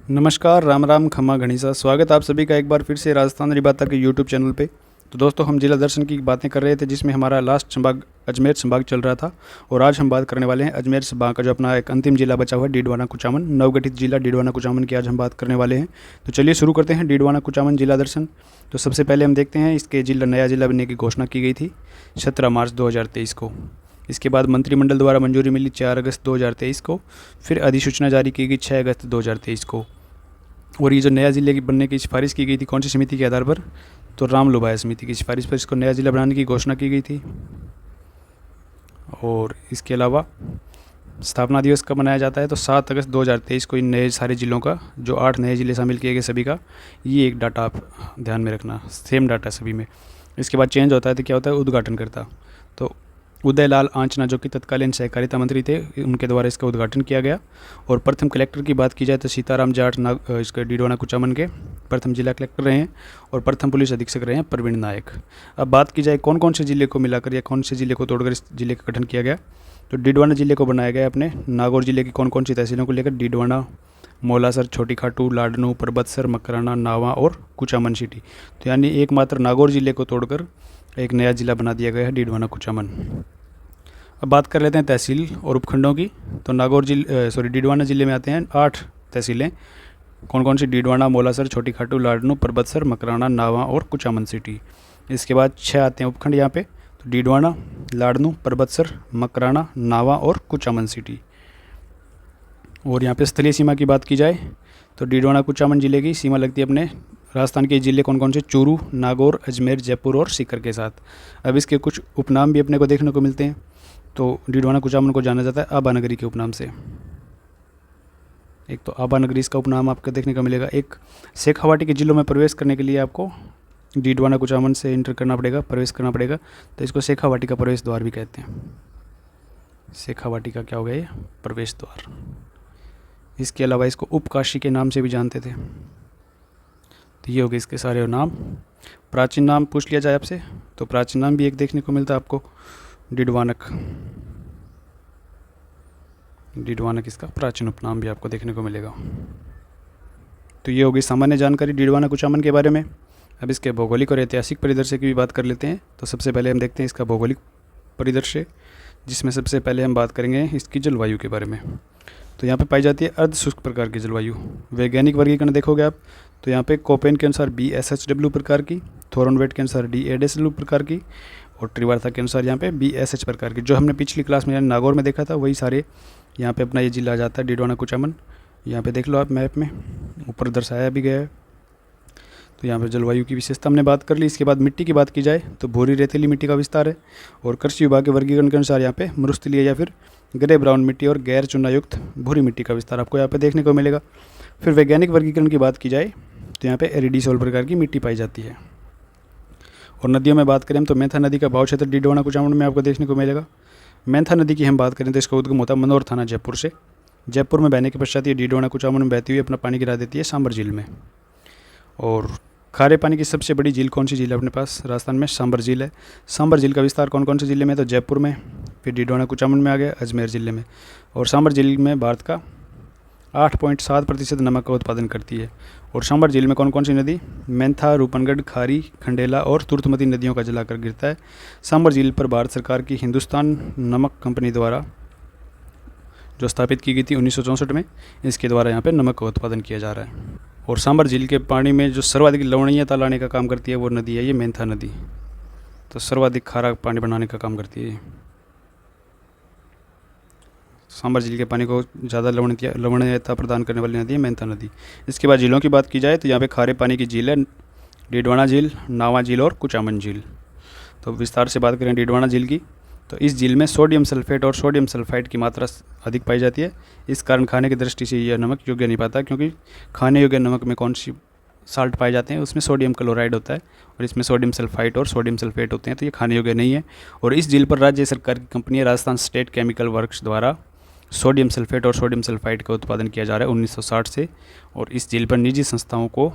नमस्कार, राम राम, खम्मा घनीसा। स्वागत आप सभी का एक बार फिर से राजस्थान रिबाता के यूट्यूब चैनल पे। तो दोस्तों, हम जिला दर्शन की बातें कर रहे थे, जिसमें हमारा लास्ट संभाग अजमेर संभाग चल रहा था। और आज हम बात करने वाले हैं अजमेर संभाग का जो अपना एक अंतिम जिला बचा हुआ है, डीडवाना कुचामन, नवगठित जिला डीडवाना कुचामन की आज हम बात करने वाले हैं। तो चलिए शुरू करते हैं डीडवाना कुचामन जिला दर्शन। तो सबसे पहले हम देखते हैं, इसके नया जिला बनने की घोषणा की गई थी 17 मार्च 2023 को। इसके बाद मंत्रिमंडल द्वारा मंजूरी मिली 4 अगस्त 2023 को। फिर अधिसूचना जारी की गई 6 अगस्त 2023 को। और ये जो नया ज़िले की बनने की सिफारिश की गई थी कौन सी समिति के आधार पर? तो राम लोभाया समिति की सिफारिश पर इसको नया ज़िला बनाने की घोषणा की गई थी। और इसके अलावा स्थापना दिवस कब मनाया जाता है? तो 7 अगस्त 2023 को इन नए सारे ज़िलों का, जो 8 नए ज़िले शामिल किए गए सभी का, ये एक डाटा आप ध्यान में रखना, सेम डाटा सभी में। इसके बाद चेंज होता है तो क्या होता है? उद्घाटनकर्ता। तो उदय लाल आंचना, जो कि तत्कालीन सहकारिता मंत्री थे, उनके द्वारा इसका उद्घाटन किया गया। और प्रथम कलेक्टर की बात की जाए तो सीताराम जाट इसके डीडवाना कुचामन के प्रथम जिला कलेक्टर रहे हैं। और प्रथम पुलिस अधीक्षक रहे हैं प्रवीण नायक। अब बात की जाए कौन कौन से ज़िले को मिलाकर या कौन से ज़िले को तोड़कर इस जिले का गठन किया गया, तो डीडवाना ज़िले को बनाया गया अपने नागौर ज़िले की कौन कौन सी तहसीलों को लेकर? डीडवाना, मौलासर, छोटी खाटू, लाडनू, परबतसर, मकराना, नावा और कुचामन सिटी। तो यानी एकमात्र नागौर ज़िले को तोड़कर एक नया ज़िला बना दिया गया है डीडवाना कुचामन। अब बात कर लेते हैं तहसील और उपखंडों की। तो डीडवाना ज़िले में आते हैं 8 तहसीलें। कौन कौन सी? डीडवाना, मौलासर, छोटी खाटू, लाडनू, परबतसर, मकराना, नावा और कुचामन सिटी। इसके बाद 6 आते हैं उपखंड यहाँ पे। तो डीडवाना, लाडनू, परबतसर, मकराना, नावा और कुचामन सिटी। और यहाँ पे स्थलीय सीमा की बात की जाए तो डीडवाना कुचामन ज़िले की सीमा लगती है अपने राजस्थान के ज़िले कौन कौन से? चूरू, नागौर, अजमेर, जयपुर और सीकर के साथ। अब इसके कुछ उपनाम भी अपने को देखने को मिलते हैं। तो डीडवाना कुचामन को जाना जाता है आबा नगरी के उपनाम से। एक तो आबा नगरी इसका उपनाम आपको देखने को मिलेगा। एक शेखावाटी के ज़िलों में प्रवेश करने के लिए आपको डीडवाना कुचामन से इंटर करना पड़ेगा, प्रवेश करना पड़ेगा। तो इसको शेखावाटी का प्रवेश द्वार भी कहते हैं। शेखावाटी का क्या हो गया? ये प्रवेश द्वार। इसके अलावा इसको उपकाशी के नाम से भी जानते थे। तो ये हो गए इसके सारे नाम। प्राचीन नाम पूछ लिया जाए आपसे तो प्राचीन नाम भी एक देखने को मिलता है आपको, डीडवानक। डीडवानक इसका प्राचीन उपनाम भी आपको देखने को मिलेगा। तो ये होगी सामान्य जानकारी डीडवाना कुचामन के बारे में। अब इसके भौगोलिक और ऐतिहासिक परिदृश्य की भी बात कर लेते हैं। तो सबसे पहले हम देखते हैं इसका भौगोलिक परिदृश्य, जिसमें सबसे पहले हम बात करेंगे इसकी जलवायु के बारे में। तो यहाँ पे पाई जाती है अर्ध शुष्क प्रकार की जलवायु। वैज्ञानिक वर्गीकरण देखोगे आप तो यहाँ पे कोपेन के अनुसार BSHW प्रकार की, थोरनवेट के अनुसार DAW प्रकार की, और त्रिवार्ता के अनुसार यहाँ पे BSH प्रकार की। जो हमने पिछली क्लास में यानी नागौर में देखा था वही सारे यहाँ पे अपना ये जिला आ जाता है डीडवाना कुचामन। यहाँ पे देख लो आप मैप में, ऊपर दर्शाया भी गया है। तो यहाँ पर जलवायु की विशेषता हमने बात कर ली। इसके बाद मिट्टी की बात की जाए तो भूरी रेतीली मिट्टी का विस्तार है। और कृषि विभाग के वर्गीकरण के अनुसार यहाँ पे मरुस्थलीय या फिर ग्रे ब्राउन मिट्टी और गैर चूनायुक्त भूरी मिट्टी का विस्तार आपको यहाँ पे देखने को मिलेगा। फिर वैज्ञानिक वर्गीकरण की बात की जाए तो यहाँ पे एरिडीसोल प्रकार की मिट्टी पाई जाती है। और नदियों में बात करें तो मेंथा नदी का भाव क्षेत्र डीडवाना कुचामन में आपको देखने को मिलेगा। मेंथा नदी की हम बात करें तो इसका उद्गम होता है मनोर थाना जयपुर से। जयपुर में बहने के पश्चात ये डीडवाना कुचामन में बहती हुई अपना पानी गिरा देती है सांबर झील में। और खारे पानी की सबसे बड़ी झील कौन सी झील है अपने पास राजस्थान में? सांबर झील है। सांबर झील का विस्तार कौन कौन से ज़िले में? तो जयपुर में, फिर डीडवाना कुचामन में आ गया, अजमेर ज़िले में। और सांबर झील में भारत का 8.7% नमक का उत्पादन करती है। और सांबर झील में कौन कौन सी नदी? मेंथा, रूपनगढ़, खारी, खंडेला और तुर्तमती नदियों का जलाकर गिरता है। सांबर झील पर भारत सरकार की हिंदुस्तान नमक कंपनी द्वारा जो स्थापित की गई थी 1964 में, इसके द्वारा यहाँ पे नमक का उत्पादन किया जा रहा है। और सांबर झील के पानी में जो सर्वाधिक लवणीयता लाने का काम करती है वो नदी है ये मेंथा नदी। तो सर्वाधिक खारा पानी बनाने का काम करती है। सांबर झील के पानी को ज़्यादा लवणीयता प्रदान करने वाली नदी है मेंथा नदी। इसके बाद झीलों की बात की जाए तो यहाँ पे खारे पानी की झील है डीडवाना झील, नावा झील और कुचामन झील। तो विस्तार से बात करें डीडवाना झील की तो इस झील में सोडियम सल्फेट और सोडियम सल्फाइड की मात्रा अधिक पाई जाती है। इस कारण खाने की दृष्टि से यह नमक योग्य नहीं पाता, क्योंकि खाने योग्य नमक में कौन सी साल्ट पाए जाते हैं उसमें सोडियम क्लोराइड होता है और इसमें सोडियम सल्फाइड और सोडियम सल्फेट होते हैं। तो ये खाने योग्य नहीं है। और इस झील पर राज्य सरकार की company Rajasthan state chemical works द्वारा सोडियम सल्फेट और सोडियम सल्फाइड का उत्पादन किया जा रहा है 1960 से। और इस झील पर निजी संस्थाओं को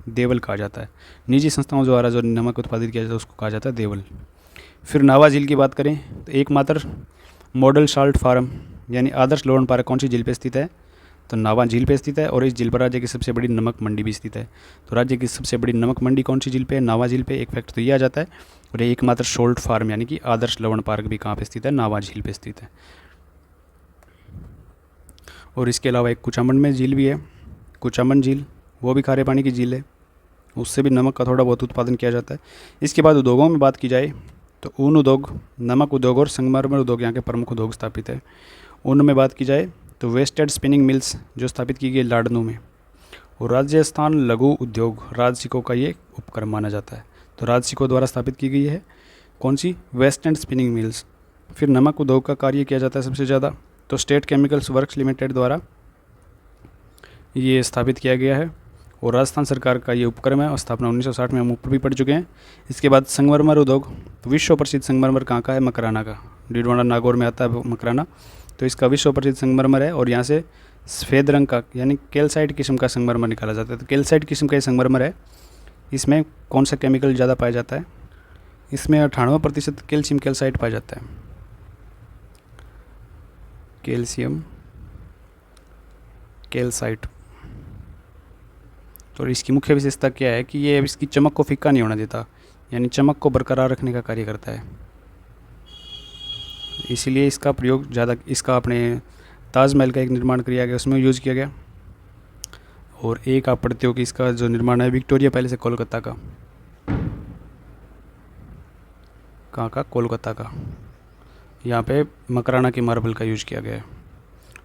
देवल कहा जाता है। निजी संस्थाओं द्वारा जो नमक उत्पादित किया जाता है उसको कहा जाता है देवल। फिर नावा झील की बात करें तो एकमात्र मॉडल साल्ट फार्म यानी आदर्श लवण पार्क कौन सी झील पर स्थित है? तो नावा झील पे स्थित है और इस झील पर राज्य की सबसे बड़ी नमक मंडी भी स्थित है। तो राज्य की सबसे बड़ी नमक मंडी कौन सी झील पे है? नावा झील पे। एक फैक्ट तो ये आ जाता है। और ये एकमात्र सोल्ट फार्म यानी कि आदर्श लवण पार्क भी कहाँ पे स्थित है? नावा झील पे स्थित है। और इसके अलावा एक कुचामन में झील भी है, कुचामन झील, वो भी खारे पानी की झील है, उससे भी नमक का थोड़ा बहुत उत्पादन किया जाता है। इसके बाद उद्योगों में बात की जाए तो ऊन उद्योग, नमक उद्योग और संगमरमर उद्योग यहाँ के प्रमुख उद्योग स्थापित है। ऊन में बात की जाए तो वेस्टेड स्पिनिंग मिल्स जो स्थापित की गई लाडनू में। और राजस्थान लघु उद्योग राजसिकों का ये उपक्रम माना जाता है। तो राजसिकों द्वारा स्थापित की गई है कौन सी? Western spinning mills. फिर नमक उद्योग का कार्य किया जाता है सबसे ज़्यादा, तो स्टेट केमिकल्स वर्क्स लिमिटेड द्वारा ये स्थापित किया गया है और राजस्थान सरकार का ये उपक्रम है और स्थापना 1960 में हम ऊपर भी पढ़ चुके हैं। इसके बाद संगमरमर उद्योग, विश्व प्रसिद्ध संगमरमर कहाँ का है? मकराना का। डीडवाना नागौर में आता है मकराना, तो इसका विश्व प्रसिद्ध संगमरमर है और यहाँ से सफ़ेद रंग का यानी कैल्साइट किस्म का संगमरमर निकाला जाता है। तो कैल्साइट किस्म का ये संगमरमर है। इसमें कौन सा केमिकल ज़्यादा पाया जाता है? इसमें 98% कैल्शियम कैल्साइट पाया जाता है। Calcium calcite. तो इसकी मुख्य विशेषता क्या है कि ये इसकी चमक को फीका नहीं होने देता, यानी चमक को बरकरार रखने का कार्य करता है। इसीलिए इसका प्रयोग ज़्यादा, इसका अपने ताजमहल का एक निर्माण किया गया उसमें यूज़ किया गया। और एक आप पढ़ते हो कि इसका जो निर्माण है विक्टोरिया पैलेस है कोलकाता का। कहाँ का? कोलकाता का। यहाँ पे मकराना के मार्बल का यूज किया गया है।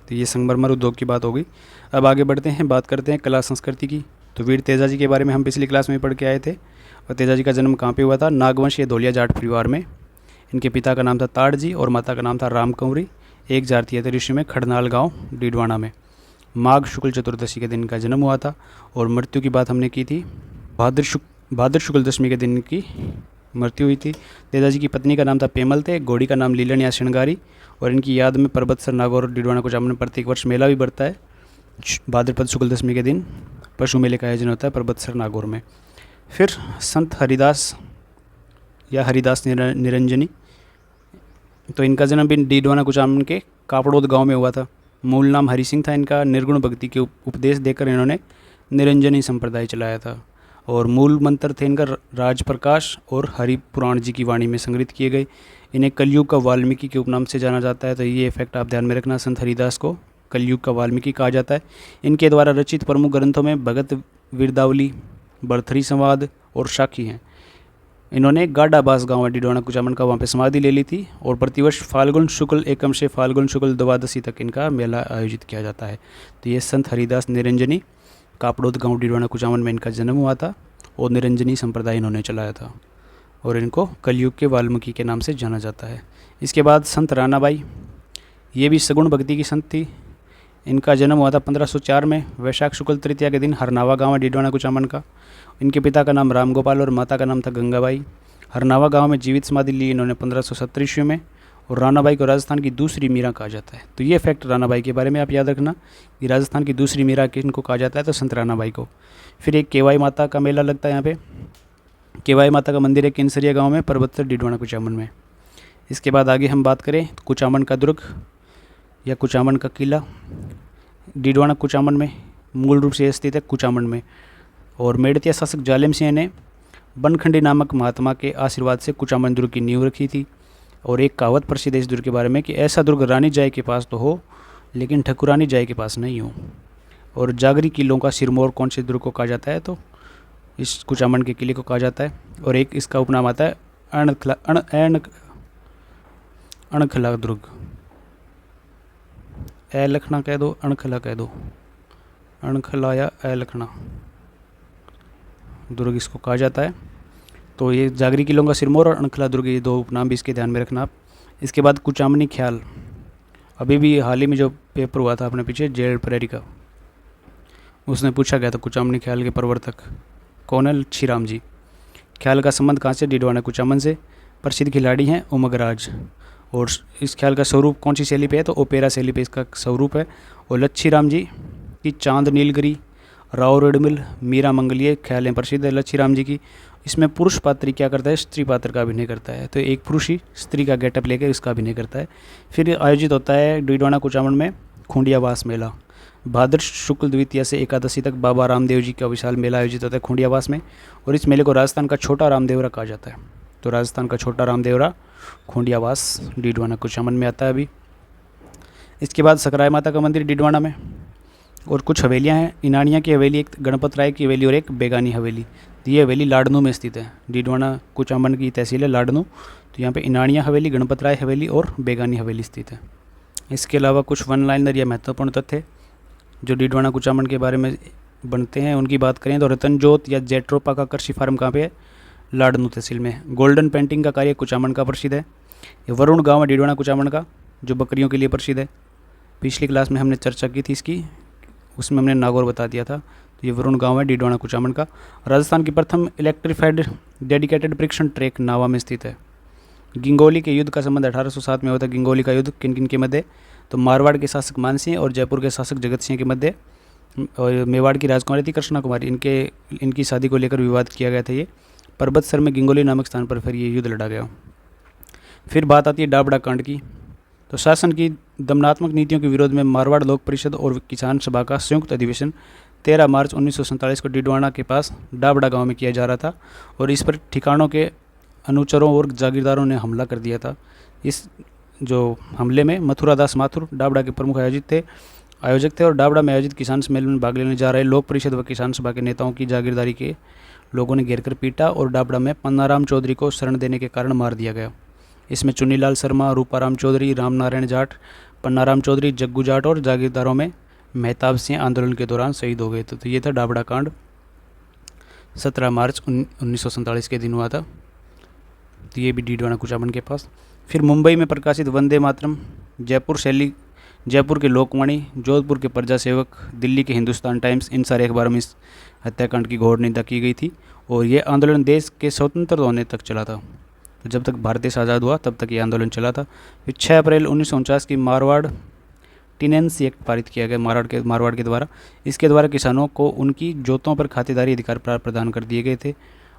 तो ये संगमरमर उद्योग की बात होगी। अब आगे बढ़ते हैं, बात करते हैं कला संस्कृति की। तो वीर तेजाजी के बारे में हम पिछली क्लास में पढ़ के आए थे। और तेजाजी का जन्म कहाँ पे हुआ था? नागवंशीय धोलिया जाट परिवार में। इनके पिता का नाम था ताड़जी और माता का नाम था रामकंवरी। एक जातीय ऋषि में खड़नाल गांव डीडवाना में माघ शुक्ल चतुर्दशी के दिन का जन्म हुआ था। और मृत्यु की बात हमने की थी, भाद्र शुक्ल दशमी के दिन की मृत्यु हुई थी। तेजाजी की पत्नी का नाम था पेमल थे, घोड़ी का नाम लीलन या श्रृंगारी। और इनकी याद में पर्वतसर नागौर और डीडवाना कुचामन में प्रत्येक वर्ष मेला भी बढ़ता है। भाद्रपद शुक्ल दशमी के दिन पशु मेले का आयोजन होता है पर्वतसर नागौर में। फिर संत हरिदास या हरिदास निरंजनी, तो इनका जन्म भी डीडवाना कुचामन के कापड़ोद गांव में हुआ था। मूल नाम हरि सिंह था इनका। निर्गुण भक्ति के उपदेश देकर इन्होंने निरंजनी संप्रदाय चलाया था। और मूल मंत्र थे इनका राज प्रकाश और हरि पुराण जी की वाणी में संग्रहित किए गए। इन्हें कलयुग का वाल्मीकि के उपनाम से जाना जाता है। तो ये फैक्ट आप ध्यान में रखना, संत हरिदास को कलयुग का वाल्मीकि कहा जाता है। इनके द्वारा रचित प्रमुख ग्रंथों में भगत वीरदावली, भरथरी संवाद और साखी हैं। इन्होंने गाडाबास गांव है डीडवाना कुचामन का, वहाँ पे समाधि ले ली थी। और प्रतिवर्ष फाल्गुन शुक्ल एकम से फाल्गुन शुक्ल द्वादशी तक इनका मेला आयोजित किया जाता है। तो ये संत हरिदास निरंजनी, कापड़ोद गांव डीडवाना कुचामन में इनका जन्म हुआ था और निरंजनी संप्रदाय इन्होंने चलाया था और इनको कलयुग के वाल्मीकि के नाम से जाना जाता है। इसके बाद संत रानाबाई, ये भी सगुण भक्ति की संत थी। इनका जन्म हुआ था 1504 में वैशाख शुक्ल तृतीया के दिन हरनावा गांव है डीडवाना कुचामन का। इनके पिता का नाम राम गोपाल और माता का नाम था गंगाबाई। हरनावा गांव में जीवित समाधि ली इन्होंने 1570 ईस्वी में। और रानाबाई को राजस्थान की दूसरी मीरा कहा जाता है। तो ये फैक्ट रानाबाई के बारे में आप याद रखना कि राजस्थान की दूसरी मीरा किनको कहा जाता है? तो संत रानाबाई को। फिर एक केवाई माता का मेला लगता है यहाँ पे। केवाई माता का मंदिर है केनसरिया गांव में, पर्वतसर डीडवाना कुचामन में। इसके बाद आगे हम बात करें तो कुचामन का दुर्ग या कुचामन का किला डीडवाना कुचामन में मूल रूप से स्थित है कुचामन में। और मेड़तिया शासक जालिम सिंह ने बनखंडी नामक महात्मा के आशीर्वाद से कुचामन दुर्ग की नींव रखी थी। और एक कहावत प्रसिद्ध है इस दुर्ग के बारे में कि ऐसा दुर्ग रानी जाय के पास तो हो लेकिन ठकुरानी जाय के पास नहीं हो। और जागरी किलों का सिरमौर कौन से दुर्ग को कहा जाता है? तो इस कुचामन के किले को कहा जाता है। और एक इसका उपनाम आता है अणखला दुर्ग। ए लखना कह दो, अणखला कह दो, अणखला या ए लखना दुर्ग इसको कहा जाता है। तो ये जागरी किलों का सिरमौर और अणखला दुर्ग, ये दो उपनाम भी इसके ध्यान में रखना आप। इसके बाद कुचामनी ख्याल, अभी भी हाल ही में जो पेपर हुआ था अपने पीछे जेल प्रेरी का, उसने पूछा गया था कुचामनी ख्याल के प्रवर्तक कौन है? लच्छीराम जी। ख्याल का संबंध कहाँ से? डीडवाना कुचामन से। प्रसिद्ध खिलाड़ी हैं उमगराज। और इस ख्याल का स्वरूप कौन सी शैली पे है? तो ओपेरा शैली पे इसका स्वरूप है। और लच्छीराम जी की चांद नीलगिरी, राव रेडमिल, मीरा मंगलीय ख्यालें प्रसिद्ध है लच्छीराम जी की। इसमें पुरुष पात्र क्या करता है? स्त्री पात्र का अभिनय करता है। तो एक पुरुष ही स्त्री का गेटअप लेकर इसका अभिनय करता है। फिर आयोजित होता है डीडवाना कुचामन में खूंडियावास मेला। भाद्र शुक्ल द्वितीया से एकादशी तक बाबा रामदेव जी का विशाल मेला आयोजित होता है खूंडियावास में, और इस मेले को राजस्थान का छोटा रामदेवरा कहा जाता है। तो राजस्थान का छोटा रामदेवरा खूंडियावास डीडवाना कुचामन में आता है अभी। इसके बाद सकराय माता का मंदिर डीडवाना में, और कुछ हवेलियां हैं। इनानिया की हवेली, एक गणपत राय की हवेली और एक बेगानी हवेली। तो ये हवेली लाडनू में स्थित है। डीडवाना कुचामन की तहसील है लाडनू। तो यहाँ पे इनानिया हवेली, गणपत राय हवेली और बेगानी हवेली स्थित है। इसके अलावा कुछ वन लाइनर या महत्वपूर्ण तथ्य जो डीडवाना कुचामन के बारे में बनते हैं उनकी बात करें तो रतनजोत या जेट्रोपा का कृषि फार्म कहाँ पे है? लाडनू तहसील में। गोल्डन पेंटिंग का कार्य कुचामन का प्रसिद्ध है। ये वरुण गांव है डीडवाना कुचामन का, जो बकरियों के लिए प्रसिद्ध है। पिछली क्लास में हमने चर्चा की थी इसकी, उसमें हमने नागौर बता दिया था। तो ये वरुण गांव है डीडवाना कुचामन का। राजस्थान की प्रथम इलेक्ट्रीफाइड डेडिकेटेड परीक्षण ट्रैक नावा में स्थित है। गिंगोली के युद्ध का संबंध 1807 में हुआ था। गिंगोली का युद्ध किन किन के मध्य? तो मारवाड़ के शासक मानसिंह और जयपुर के शासक जगत सिंह के मध्य। और मेवाड़ की राजकुमारी थी कृष्णा कुमारी, इनकी शादी को लेकर विवाद किया गया था। ये पर्वतसर में गिंगोली नामक स्थान पर फिर ये युद्ध लड़ा गया। फिर बात आती है डाबड़ा कांड की। तो शासन की दमनात्मक नीतियों के विरोध में मारवाड़ लोक परिषद और किसान सभा का संयुक्त अधिवेशन 13 मार्च 1947 को डीडवाना के पास डाबड़ा गांव में किया जा रहा था, और इस पर ठिकानों के अनुचरों और जागीरदारों ने हमला कर दिया था। इस जो हमले में मथुरादास माथुर डाबड़ा के प्रमुख आयोजक थे, और डाबड़ा में आयोजित किसान सम्मेलन में भाग लेने जा रहे लोक परिषद व किसान सभा के नेताओं की जागीरदारी के लोगों ने घेर कर पीटा, और डाबड़ा में पन्नाराम चौधरी को शरण देने के कारण मार दिया गया। इसमें चुन्नीलाल शर्मा, रूपाराम चौधरी, रामनारायण जाट, पन्नाराम चौधरी, जग्गू जाट और जागीरदारों में मेहताब सिंह आंदोलन के दौरान शहीद हो गए थे। तो ये था डाबड़ा कांड, 17 मार्च 1947 के दिन हुआ था। तो ये भी डीडवाना कुचामन के पास। फिर मुंबई में प्रकाशित वंदे मातरम, जयपुर के लोकवाणी, जोधपुर के प्रजा सेवक, दिल्ली के हिंदुस्तान टाइम्स, इन सारे अखबारों में इस हत्याकांड की घोर निंदा की गई थी, और ये आंदोलन देश के स्वतंत्र होने तक चला था। तो जब तक भारत देश आज़ाद हुआ तब तक ये आंदोलन चला था। फिर 6 अप्रैल 1949 की मारवाड़ टिनेंसी एक्ट पारित किया गया मारवाड़ के द्वारा। इसके द्वारा किसानों को उनकी जोतों पर खातेदारी अधिकार प्रदान कर दिए गए थे।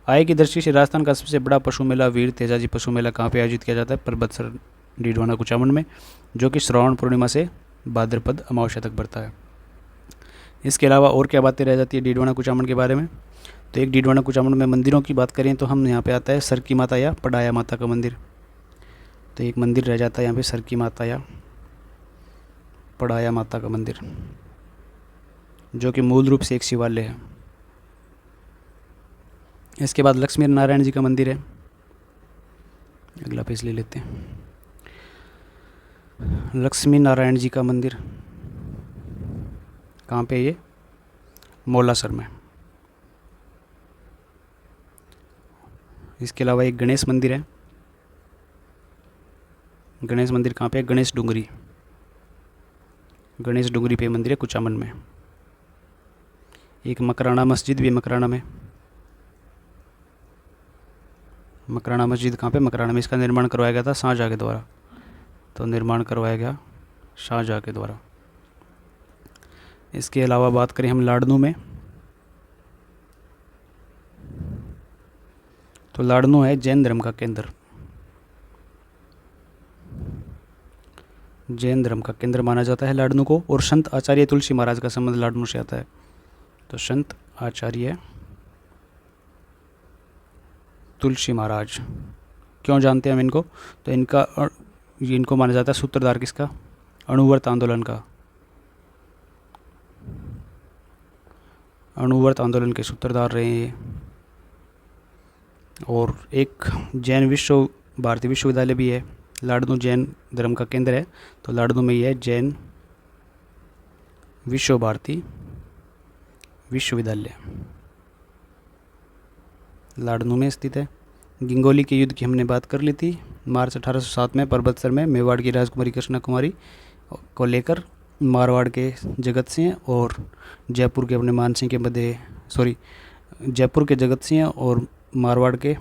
आय की दृष्टि से राजस्थान का सबसे बड़ा पशु मेला वीर तेजाजी पशु मेला कहाँ पे आयोजित किया जाता है? पर्वतसर डीडवाना कुचामन में, जो कि श्रावण पूर्णिमा से भाद्रपद अमावस्या तक बढ़ता है। इसके अलावा और क्या बातें रह जाती है डीडवाना कुचामन के बारे में? तो एक डीडवाना कुचामन में मंदिरों की बात करें तो हम यहाँ पे आता है सरकी माता या पड़ाया माता का मंदिर। तो एक मंदिर रह जाता है यहाँ पे सरकी माता या पड़ाया माता का मंदिर, जो कि मूल रूप से एक शिवालय है। इसके बाद लक्ष्मी नारायण जी का मंदिर है। अगला पेज ले लेते हैं। लक्ष्मी नारायण जी का मंदिर कहाँ पे? ये मौलासर में। इसके अलावा एक गणेश मंदिर है। गणेश मंदिर कहाँ पे? गणेश डूंगरी पे मंदिर है कुचामन में। एक मकराना मस्जिद भी है मकराना में। मकराना मस्जिद कहाँ पे? मकराना में। इसका निर्माण करवाया गया था शाहजहाँ के द्वारा। तो निर्माण करवाया गया शाहजहाँ के द्वारा। इसके अलावा बात करें हम लाडनू में, तो लाडनू है जैन धर्म का केंद्र। जैन धर्म का केंद्र माना जाता है लाडनू को, और संत आचार्य तुलसी महाराज का संबंध लाडनू से आता है। तो संत आचार्य तुलसी महाराज क्यों जानते हैं हम इनको? तो इनको माना जाता है सूत्रधार किसका? अणुव्रत आंदोलन का। अणुव्रत आंदोलन के सूत्रधार रहे हैं। और एक जैन भारतीय विश्वविद्यालय भी है। लाडनू जैन धर्म का केंद्र है, तो लाडनू में ही है जैन भारती विश्वविद्यालय, लाडनू में स्थित है। गिंगोली के युद्ध की हमने बात कर ली थी। मार्च 1807 में पर्वतसर में मेवाड़ की राजकुमारी कृष्णा कुमारी को लेकर मारवाड़ के जगत सिंह और जयपुर के जगत सिंह और मारवाड़ के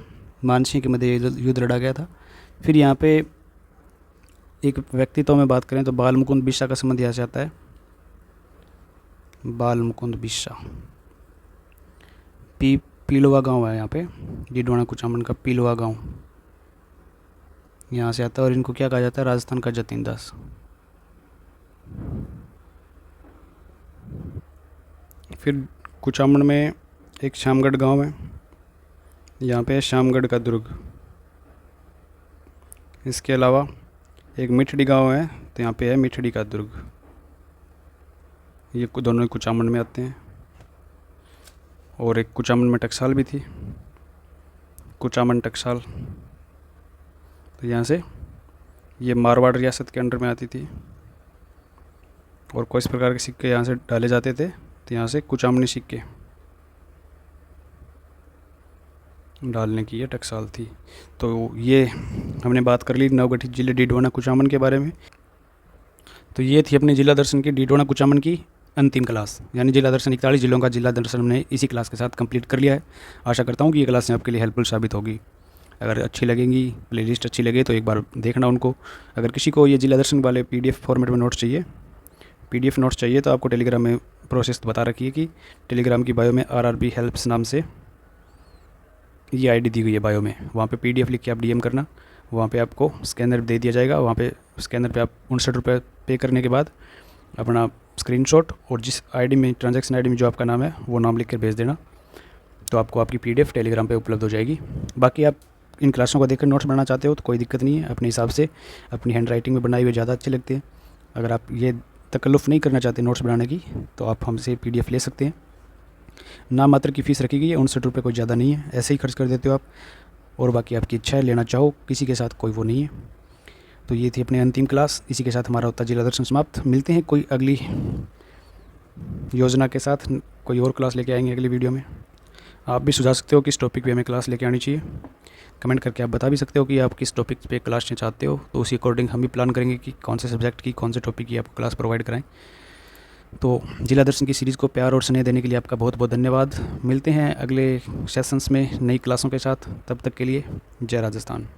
मानसिंह के मध्य युद्ध लड़ा गया था। फिर यहाँ पे एक व्यक्तित्व में बात करें तो बाल मुकुंद बिस्सा का संबंध यहाँ से आता है। बाल मुकुंद बिस्सा पीलवा गांव है यहाँ पे, डीडवाना कुचामन का पीलवा गांव यहाँ से आता है। और इनको क्या कहा जाता है? राजस्थान का जतीन दास। फिर कुचामन में एक शामगढ़ गांव है, यहाँ पे है शामगढ़ का दुर्ग। इसके अलावा एक मिठड़ी गांव है, तो यहाँ पे है मिठड़ी का दुर्ग। ये दोनों ही कुचामन में आते हैं। और एक कुचामन में टकसाल भी थी, कुचामन टकसाल। तो यहाँ से ये मारवाड़ रियासत के अंडर में आती थी और कोई इस प्रकार के सिक्के यहाँ से डाले जाते थे। तो यहाँ से कुचामनी सिक्के डालने की ये टकसाल थी। तो ये हमने बात कर ली नवगठित जिले डीडवाना कुचामन के बारे में। तो ये थी अपने जिला दर्शन की डीडवाना कुचामन की अंतिम क्लास, यानी जिला दर्शन 41 जिलों का जिला दर्शन हमने इसी क्लास के साथ कंप्लीट कर लिया है। आशा करता हूँ कि ये क्लास आपके लिए हेल्पफुल साबित होगी। अगर अच्छी लगेंगी, प्लेलिस्ट अच्छी लगे तो एक बार देखना उनको। अगर किसी को ये जिला दर्शन वाले PDF फॉर्मेट में नोट्स चाहिए, PDF नोट्स चाहिए, तो आपको टेलीग्राम में प्रोसेस बता रखी है कि टेलीग्राम की बायो में RRB हेल्प्स नाम से ये ID दी गई है बायो में। वहाँ पे PDF लिख के आप DM करना, वहाँ पे आपको स्कैनर दे दिया जाएगा। वहाँ पे स्कैनर पे आप 59 रुपये पे करने के बाद अपना स्क्रीनशॉट और जिस ID में, ट्रांजैक्शन ID में जो आपका नाम है वो नाम लिख कर भेज देना, तो आपको आपकी PDF टेलीग्राम पे उपलब्ध हो जाएगी। बाकी आप इन क्लासों को देखकर नोट्स बनाना चाहते हो तो कोई दिक्कत नहीं है, अपने हिसाब से अपनी हैंड राइटिंग में बनाई हुई ज़्यादा अच्छी लगती है। अगर आप ये तकल्लुफ़ नहीं करना चाहते नोट्स बनाने की, तो आप हमसे PDF ले सकते हैं। नाम मात्र की फ़ीस रखी गई है, 59 रुपये कोई ज़्यादा नहीं है, ऐसे ही खर्च कर देते हो आप। और बाकी आपकी इच्छा है, लेना चाहो किसी के साथ कोई वो नहीं है। तो ये थी अपनी अंतिम क्लास। इसी के साथ हमारा होता जिला दर्शन समाप्त। मिलते हैं कोई अगली योजना के साथ, कोई और क्लास लेके आएंगे अगली वीडियो में। आप भी सुझा सकते हो कि इस टॉपिक पे हमें क्लास लेके आनी चाहिए। कमेंट करके आप बता भी सकते हो कि आप किस टॉपिक पे क्लास चाहते हो, तो उसी अकॉर्डिंग हम भी प्लान करेंगे कि कौन से सब्जेक्ट की, कौन से टॉपिक की आपको क्लास प्रोवाइड कराएं। तो जिला दर्शन की सीरीज़ को प्यार और स्नेह देने के लिए आपका बहुत बहुत धन्यवाद। मिलते हैं अगले सेशंस में नई क्लासों के साथ। तब तक के लिए जय राजस्थान।